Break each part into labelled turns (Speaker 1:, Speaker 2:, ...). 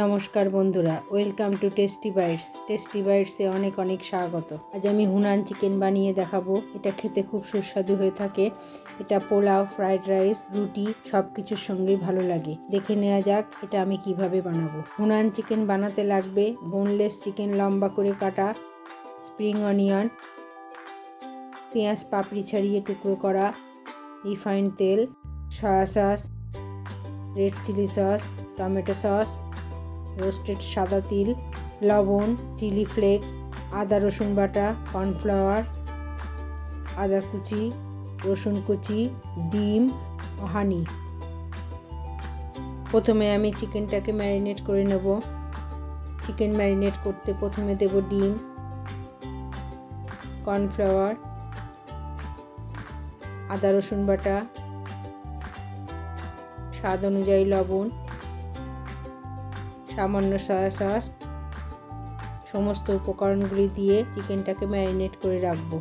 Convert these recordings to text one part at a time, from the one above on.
Speaker 1: নমস্কার বন্ধুরা, welcome to tasty বাইটসে অনেক অনেক স্বাগত। আজ আমি হুনান চিকেন বানিয়ে দেখাবো। এটা খেতে খুব সুস্বাদু হয়ে থাকে। এটা পোলাও, ফ্রাইড রাইস, রুটি সব কিছুর সঙ্গেই ভালো লাগে। দেখে নেওয়া যাক এটা আমি কিভাবে বানাবো। হুনান চিকেন বানাতে লাগবে বোনলেস চিকেন লম্বা করে কাটা, স্প্রিং অনিয়ন, পেঁয়াজ পাপড়ি ছাড়িয়ে টুকরো করা, রিফাইন্ড তেল, soya sauce, red chilli sauce, tomato sauce, roasted সাদা তিল, লবণ, চিলি ফ্লেক্স, আদা রসুন বাটা, কর্নফ্লাওয়ার, আদা কুচি, রসুন কুচি, ডিম, হানি। প্রথমে আমি চিকেনটাকে ম্যারিনেট করে নেব। চিকেন ম্যারিনেট করতে প্রথমে দেব ডিম, কর্নফ্লাওয়ার, আদা রসুন বাটা, স্বাদ অনুযায়ী লবণ, সামান্য সয়া সস, সমস্ত উপকরণগুলি দিয়ে চিকেনটাকে ম্যারিনেট করে রাখবো।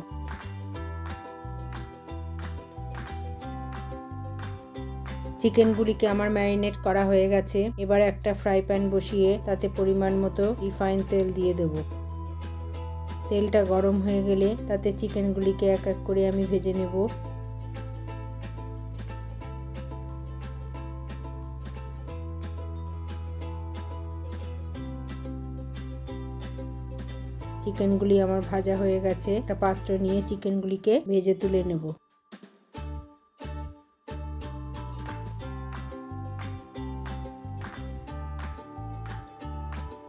Speaker 1: চিকেনগুলিকে আমার ম্যারিনেট করা হয়ে গেছে। এবার একটা ফ্রাই প্যান বসিয়ে তাতে পরিমাণ মতো রিফাইন তেল দিয়ে দেব। তেলটা গরম হয়ে গেলে তাতে চিকেনগুলিকে এক এক করে আমি ভেজে নেব। চিকেনগুলি আমার ভাজা হয়ে গেছে। একটা পাত্র নিয়ে চিকেনগুলিকে ভেজে তুলে নেব।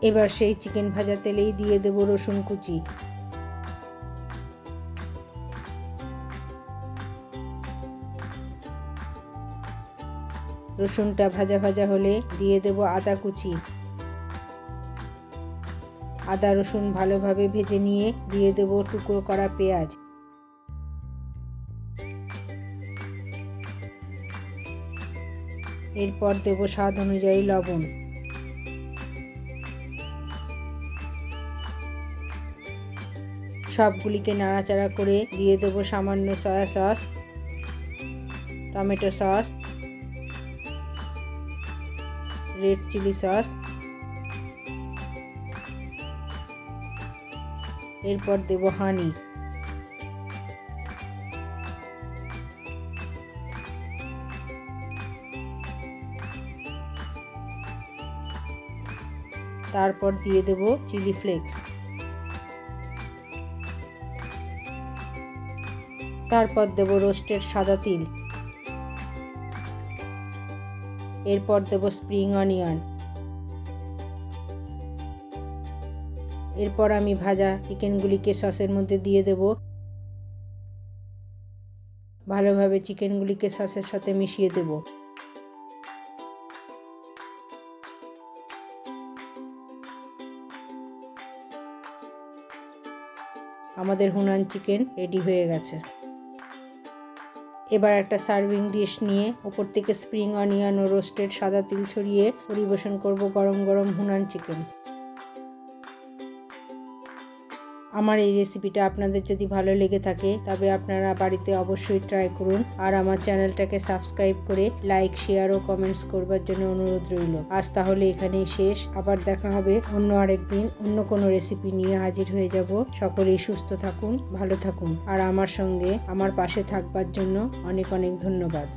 Speaker 1: এবার সেই চিকেন ভাজা তেলেই দিয়ে দেব রসুন কুচি। রসুনটা ভাজা ভাজা হলে দিয়ে দেব আদা কুচি। আদা রসুন ভালোভাবে ভেজে নিয়ে দিয়ে দেব টুকরো করা পেঁয়াজ। এরপর দেব স্বাদ অনুযায়ী লবণ। সবগুলিকে নাড়াচাড়া করে দিয়ে দেব সামান্য soya sauce, tomato sauce, red chilli sauce. এরপর দেব হানি। তারপর দিয়ে দেব চিলি ফ্লেক্স। তারপর দেব রোস্টেড সাদা তিল। এরপর দেব স্প্রিং অনিয়ন। এরপর আমি ভাজা চিকেনগুলিকে সসের মধ্যে দিয়ে দেব। ভালোভাবে চিকেনগুলিকে সসের সাথে মিশিয়ে দেব। আমাদের হুনান চিকেন রেডি হয়ে গেছে। এবার একটা সার্ভিং ডিশ নিয়ে ওপর থেকে স্প্রিং অনিয়ন ও রোস্টেড সাদা তিল ছড়িয়ে পরিবেশন করব গরম গরম হুনান চিকেন। আমার এই রেসিপিটা আপনাদের যদি ভালো লেগে থাকে তবে আপনারা বাড়িতে অবশ্যই ট্রাই করুন। আর আমার চ্যানেলটাকে সাবস্ক্রাইব করে লাইক, শেয়ার ও কমেন্টস করবার জন্য অনুরোধ রইল। আজ তাহলে এখানেই শেষ। আবার দেখা হবে অন্য আরেকদিন অন্য কোনো রেসিপি নিয়ে হাজির হয়ে যাব। সকলেই সুস্থ থাকুন, ভালো থাকুন আর আমার সঙ্গে আমার পাশে থাকবার জন্য অনেক অনেক ধন্যবাদ।